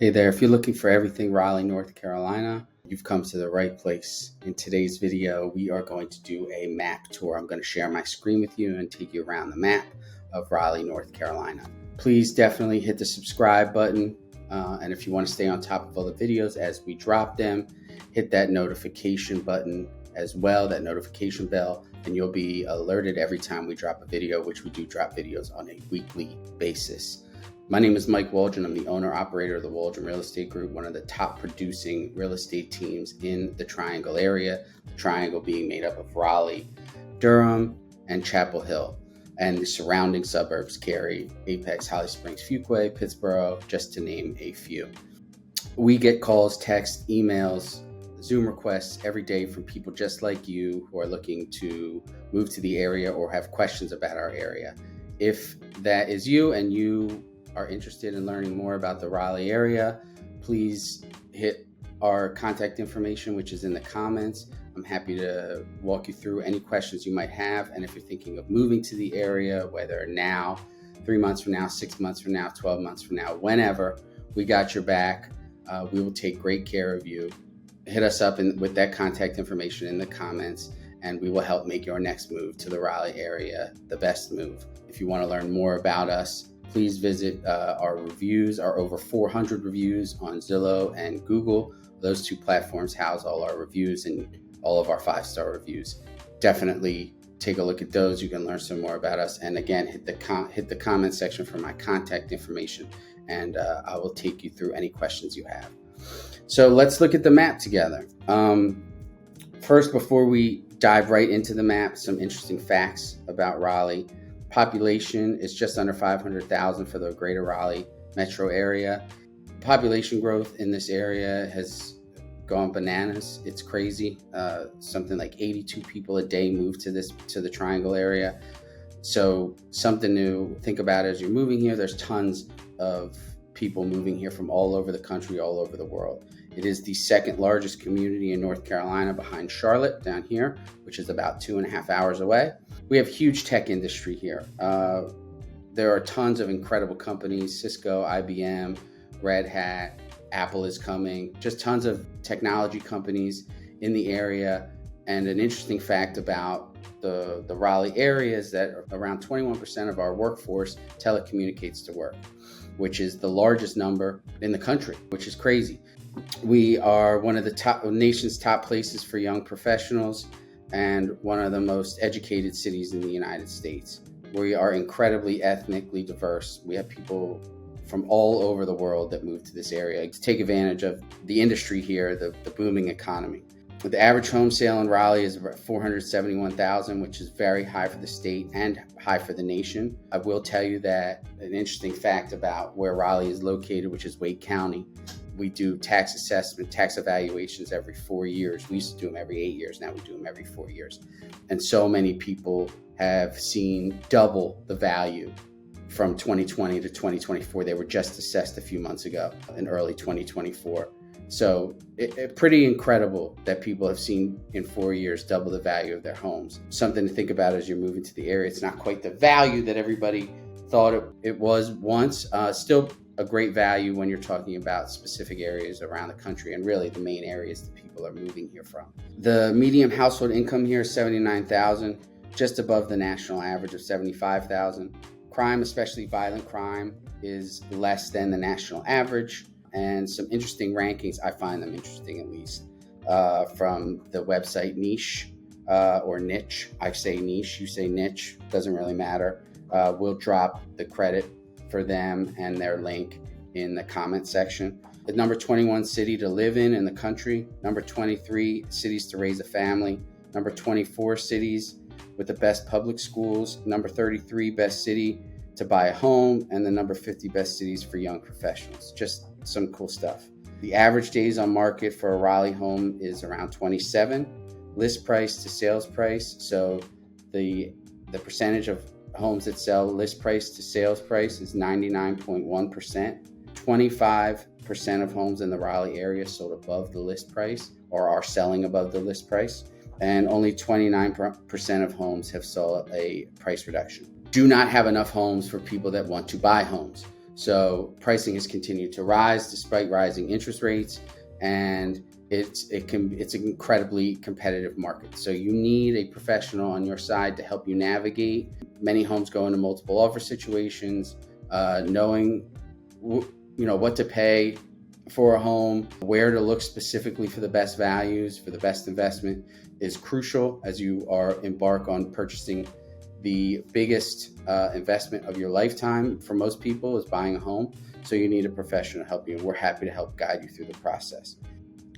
Hey there, if you're looking for everything Raleigh, North Carolina, you've come to the right place. In today's video, we are going to do a map tour. I'm going to share my screen with you and take you around the map of Raleigh, North Carolina. Please definitely hit the subscribe button. And if you want to stay on top of all the videos as we drop them, hit that notification button as well, that notification bell, and you'll be alerted every time we drop a video, which we do drop videos on a weekly basis. My name is Mike Waldron. I'm the owner-operator of the Waldron Real Estate Group, one of the top producing real estate teams in the Triangle area, the Triangle being made up of Raleigh, Durham, and Chapel Hill, and the surrounding suburbs, Cary, Apex, Holly Springs, Fuquay, Pittsboro, just to name a few. We get calls, texts, emails, Zoom requests every day from people just like you who are looking to move to the area or have questions about our area. If that is you and you are interested in learning more about the Raleigh area, please hit our contact information, which is in the comments. I'm happy to walk you through any questions you might have. And if you're thinking of moving to the area, whether now, 3 months from now, 6 months from now, 12 months from now, whenever, we got your back. We will take great care of you. Hit us up with that contact information in the comments, and we will help make your next move to the Raleigh area the best move. If you want to learn more about us, please visit our reviews, our over 400 reviews on Zillow and Google. Those two platforms house all our reviews and all of our 5-star reviews. Definitely take a look at those. You can learn some more about us. And again, hit the comment section for my contact information, and I will take you through any questions you have. So let's look at the map together. First, before we dive right into the map, some interesting facts about Raleigh. Population is just under 500,000 for the greater Raleigh metro area. Population growth in this area has gone bananas. It's crazy. Something like 82 people a day move to the Triangle area. So something to think about as you're moving here. There's tons of people moving here from all over the country, all over the world. It is the second largest community in North Carolina behind Charlotte down here, which is about 2.5 hours away. We have huge tech industry here. There are tons of incredible companies, Cisco, IBM, Red Hat, Apple is coming, just tons of technology companies in the area. And an interesting fact about the Raleigh area is that around 21% of our workforce telecommunicates to work, which is the largest number in the country, which is crazy. We are one of the nation's top places for young professionals and one of the most educated cities in the United States. We are incredibly ethnically diverse. We have people from all over the world that move to this area to take advantage of the industry here, the booming economy. The average home sale in Raleigh is about $471,000, which is very high for the state and high for the nation. I will tell you that an interesting fact about where Raleigh is located, which is Wake County, we do tax assessment, tax evaluations every 4 years. We used to do them every 8 years. Now we do them every 4 years. And so many people have seen double the value from 2020 to 2024. They were just assessed a few months ago in early 2024. So pretty incredible that people have seen in 4 years double the value of their homes. Something to think about as you're moving to the area. It's not quite the value that everybody thought it was once. Still a great value when you're talking about specific areas around the country and really the main areas that people are moving here from. The median household income here is $79,000, just above the national average of $75,000. Crime, especially violent crime, is less than the national average. And some interesting rankings, I find them interesting at least, from the website Niche or Niche. I say niche, you say niche, doesn't really matter. We'll drop the credit for them and their link in the comment section. The number 21 city to live in the country, number 23 cities to raise a family, number 24 cities with the best public schools, number 33 best city to buy a home, and the number 50 best cities for young professionals. Just some cool stuff. The average days on market for a Raleigh home is around 27. List price to sales price. So the percentage of homes that sell list price to sales price is 99.1%. 25% of homes in the Raleigh area sold above the list price or are selling above the list price. And only 29% of homes have saw a price reduction. Do not have enough homes for people that want to buy homes. So pricing has continued to rise despite rising interest rates, and it's an incredibly competitive market. So you need a professional on your side to help you navigate. Many homes go into multiple offer situations. Knowing what to pay for a home, where to look specifically for the best values, for the best investment is crucial as you embark on purchasing the biggest investment of your lifetime. For most people is buying a home. So you need a professional to help you, and we're happy to help guide you through the process.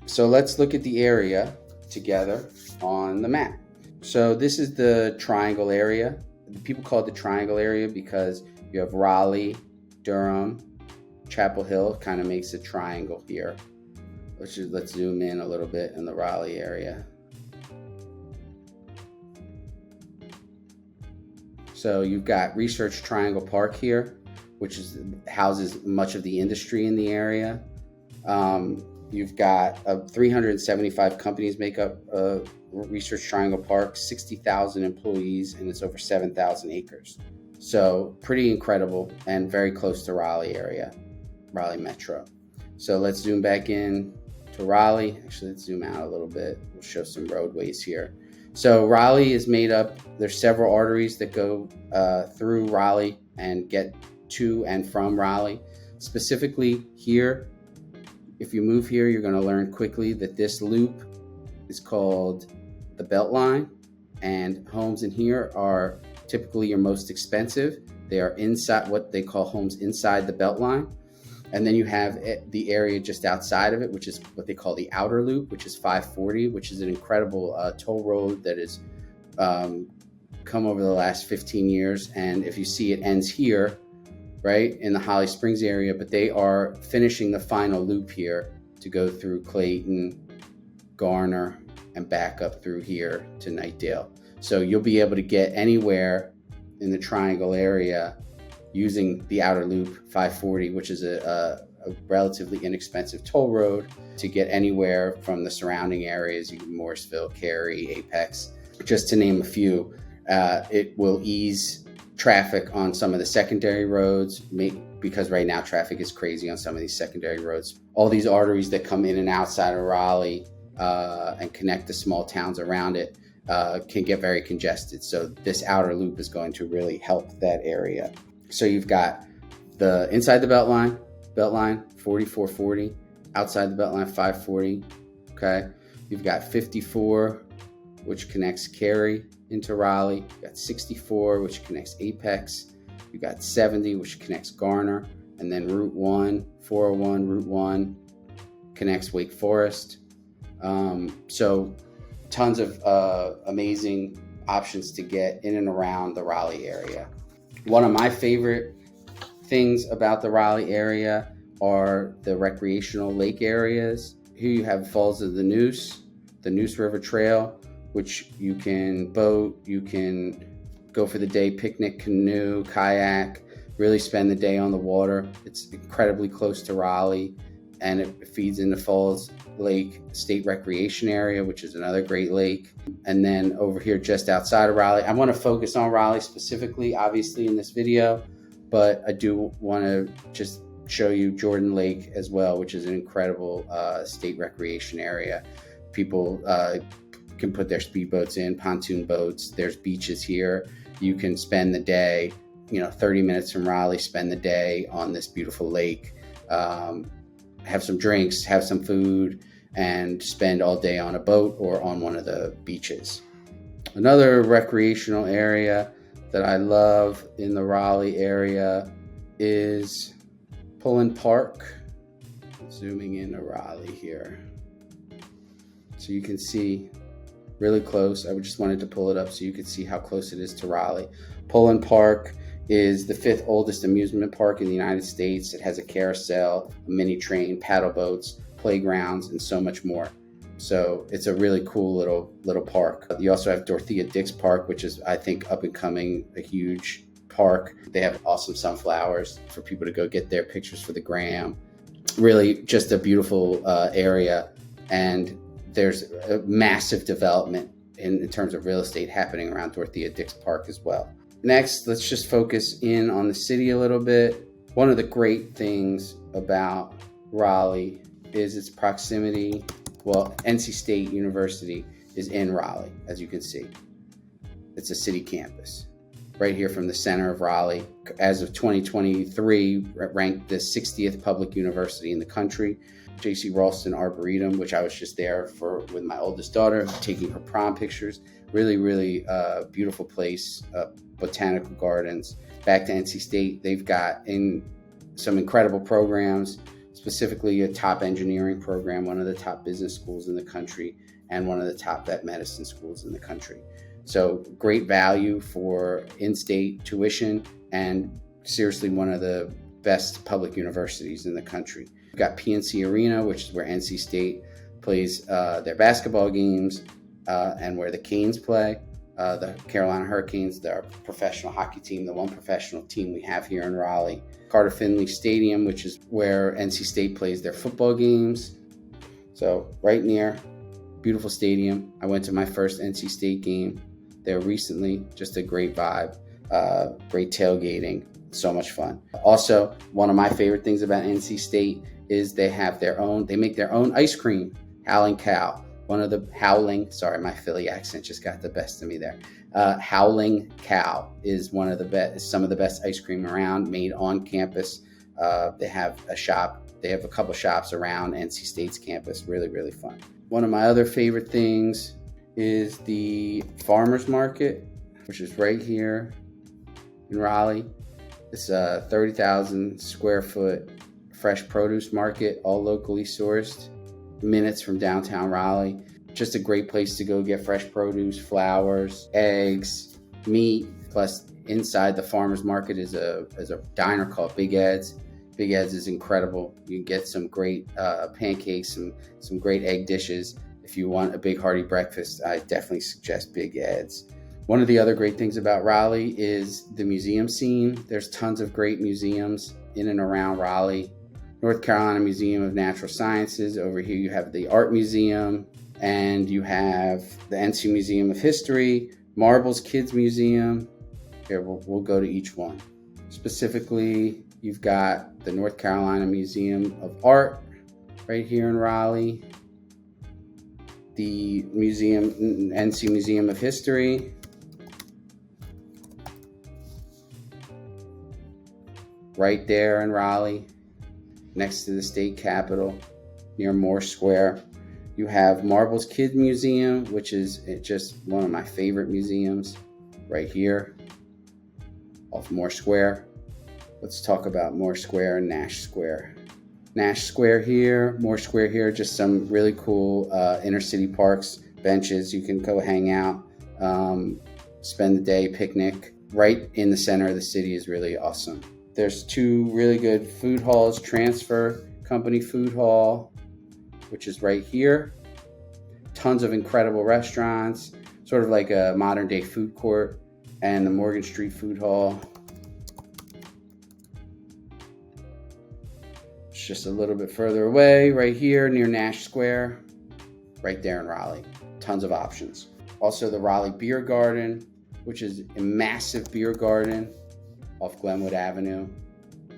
So let's look at the area together on the map. So this is the triangle area. People call it the triangle area because you have Raleigh, Durham, Chapel Hill kind of makes a triangle here. Let's zoom in a little bit in the Raleigh area. So you've got Research Triangle Park here, which houses much of the industry in the area. You've got 375 companies make up Research Triangle Park, 60,000 employees, and it's over 7,000 acres. So pretty incredible and very close to Raleigh area, Raleigh Metro. So let's zoom back in to Raleigh. Actually, let's zoom out a little bit. We'll show some roadways here. So Raleigh is made up, there's several arteries that go through Raleigh and get to and from Raleigh. Specifically here, if you move here, you're going to learn quickly that this loop is called the Beltline, and homes in here are typically your most expensive. They are inside what they call homes inside the Beltline. And then you have the area just outside of it, which is what they call the outer loop, which is 540, which is an incredible toll road that has come over the last 15 years. And if you see, it ends here, right, in the Holly Springs area, but they are finishing the final loop here to go through Clayton, Garner, and back up through here to Knightdale. So you'll be able to get anywhere in the triangle area using the outer loop 540, which is a relatively inexpensive toll road to get anywhere from the surrounding areas, Morrisville, Cary, Apex, just to name a few. It will ease traffic on some of the secondary roads, because right now traffic is crazy on some of these secondary roads. All these arteries that come in and outside of Raleigh and connect the small towns around it can get very congested. So this outer loop is going to really help that area. So you've got the inside the Beltline 4440, outside the Beltline 540. Okay, you've got 54, which connects Cary into Raleigh. You've got 64, which connects Apex. You've got 70, which connects Garner, and then Route 1, 401, Route 1 connects Wake Forest. So tons of amazing options to get in and around the Raleigh area. One of my favorite things about the Raleigh area are the recreational lake areas. Here you have Falls of the Neuse River Trail, which you can boat, you can go for the day, picnic, canoe, kayak, really spend the day on the water. It's incredibly close to Raleigh, and it feeds into Falls Lake State Recreation Area, which is another great lake. And then over here just outside of Raleigh, I want to focus on Raleigh specifically, obviously, in this video, but I do want to just show you Jordan Lake as well, which is an incredible state recreation area. People can put their speedboats in, pontoon boats. There's beaches here. You can spend the day, 30 minutes from Raleigh, spend the day on this beautiful lake, have some drinks, have some food, and spend all day on a boat or on one of the beaches. Another recreational area that I love in the Raleigh area is Pullen Park. Zooming into Raleigh here. So you can see really close. I just wanted to pull it up so you could see how close it is to Raleigh. Pullen Park is the 5th oldest amusement park in the United States. It has a carousel, a mini train, paddle boats, playgrounds, and so much more. So it's a really cool little park. You also have Dorothea Dix Park, which is, I think, up and coming, a huge park. They have awesome sunflowers for people to go get their pictures for the gram. Really just a beautiful area. And there's a massive development in terms of real estate happening around Dorothea Dix Park as well. Next, let's just focus in on the city a little bit. One of the great things about Raleigh is its proximity. Well, NC State University is in Raleigh, as you can see. It's a city campus right here from the center of Raleigh. As of 2023, ranked the 60th public university in the country. J.C. Ralston Arboretum, which I was just there for with my oldest daughter, taking her prom pictures. Really, really beautiful place, botanical gardens. Back to NC State, they've got in some incredible programs, specifically a top engineering program, one of the top business schools in the country, and one of the top vet medicine schools in the country. So great value for in-state tuition and seriously one of the best public universities in the country. We've got PNC Arena, which is where NC State plays their basketball games and where the Canes play. The Carolina Hurricanes, their professional hockey team, the one professional team we have here in Raleigh. Carter Finley Stadium, which is where NC State plays their football games. So right near, beautiful stadium. I went to my first NC State game there recently. Just a great vibe, great tailgating, so much fun. Also, one of my favorite things about NC State is they make their own ice cream, Howling Cow. Sorry, my Philly accent just got the best of me there. Howling Cow is some of the best ice cream around, made on campus. They have a couple shops around NC State's campus. Really, really fun. One of my other favorite things is the farmers market, which is right here in Raleigh. It's a 30,000 square foot fresh produce market, all locally sourced, minutes from downtown Raleigh. Just a great place to go get fresh produce, flowers, eggs, meat. Plus, inside the farmers market is a diner called Big Ed's. Big Ed's is incredible. You can get some great pancakes, some great egg dishes. If you want a big hearty breakfast, I definitely suggest Big Ed's. One of the other great things about Raleigh is the museum scene. There's tons of great museums in and around Raleigh. North Carolina Museum of Natural Sciences. Over here you have the Art Museum, and you have the NC Museum of History, Marbles Kids Museum. Here, we'll go to each one. Specifically, you've got the North Carolina Museum of Art right here in Raleigh. The NC Museum of History. Right there in Raleigh, next to the state capitol, near Moore Square. You have Marbles Kids Museum, which is just one of my favorite museums, right here off Moore Square. Let's talk about Moore Square and Nash Square. Nash Square here, Moore Square here, just some really cool inner city parks, benches. You can go hang out, spend the day, picnic. Right in the center of the city is really awesome. There's two really good food halls, Transfer Company Food Hall, which is right here. Tons of incredible restaurants, sort of like a modern day food court, and the Morgan Street Food Hall. It's just a little bit further away, right here near Nash Square, right there in Raleigh. Tons of options. Also the Raleigh Beer Garden, which is a massive beer garden off Glenwood Avenue.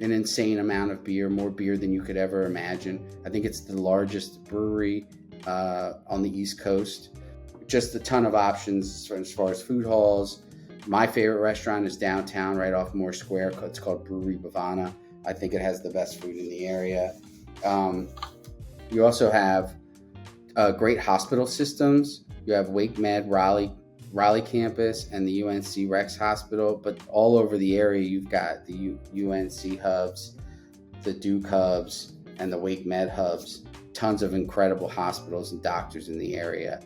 An insane amount of beer, more beer than you could ever imagine. I think it's the largest brewery on the East Coast. Just a ton of options as far as food halls. My favorite restaurant is downtown, right off Moore Square. It's called Brewery Bavana. I think it has the best food in the area. You also have great hospital systems. You have Wake Med Raleigh campus and the UNC Rex Hospital, but all over the area you've got the UNC hubs, the Duke hubs, and the Wake Med hubs. Tons of incredible hospitals and doctors in the area.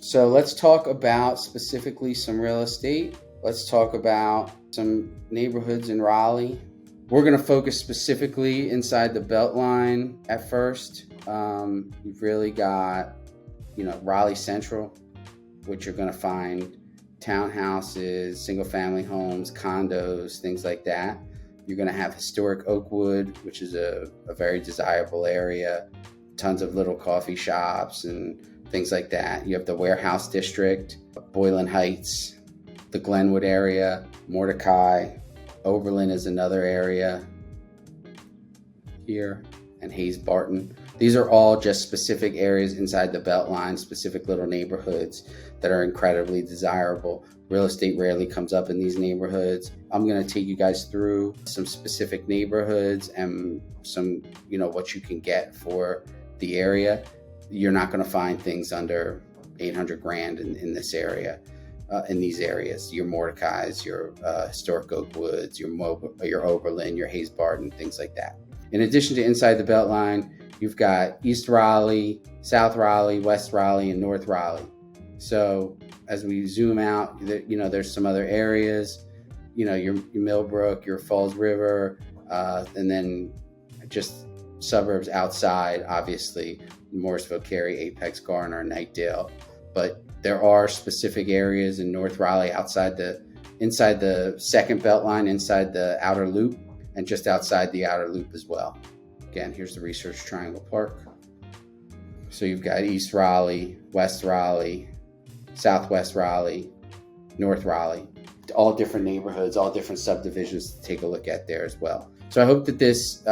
So let's talk about specifically some real estate. Let's talk about some neighborhoods in Raleigh. We're going to focus specifically inside the Beltline at first. You've really got, Raleigh Central, which you're going to find townhouses, single-family homes, condos, things like that. You're going to have historic Oakwood, which is a very desirable area. Tons of little coffee shops and things like that. You have the Warehouse District, Boylan Heights, the Glenwood area, Mordecai. Oberlin is another area. here, and Hayes Barton. These are all just specific areas inside the Beltline, specific little neighborhoods that are incredibly desirable. Real estate rarely comes up in these neighborhoods. I'm going to take you guys through some specific neighborhoods and some, what you can get for the area. You're not going to find things under 800 grand in this area. In these areas, your Mordecai's, your historic Oakwoods, your Oberlin, your Hayes Barton, things like that. In addition to inside the Beltline, you've got East Raleigh, South Raleigh, West Raleigh, and North Raleigh. So as we zoom out, there's some other areas, your Millbrook, your Falls River, and then just suburbs outside, obviously, Morrisville, Cary, Apex, Garner, Knightdale. But there are specific areas in North Raleigh inside the second Beltline, inside the outer loop, and just outside the outer loop as well. Again, here's the Research Triangle Park. So you've got East Raleigh, West Raleigh, Southwest Raleigh, North Raleigh, all different neighborhoods, all different subdivisions to take a look at there as well. So I hope that this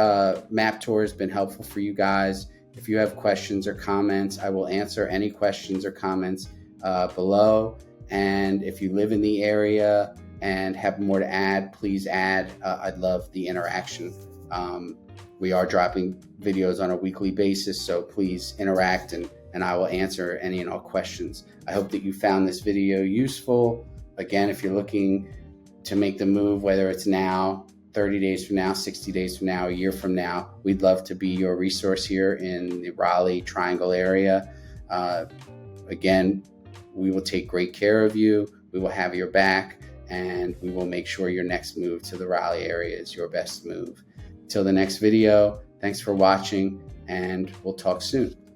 map tour has been helpful for you guys. If you have questions or comments, I will answer any questions or comments below. And if you live in the area and have more to add, please add. I'd love the interaction. We are dropping videos on a weekly basis, so please interact and I will answer any and all questions. I hope that you found this video useful. Again, if you're looking to make the move, whether it's now, 30 days from now, 60 days from now, a year from now, we'd love to be your resource here in the Raleigh Triangle area. Again, we will take great care of you. We will have your back, and we will make sure your next move to the Raleigh area is your best move. Till the next video, thanks for watching, and we'll talk soon.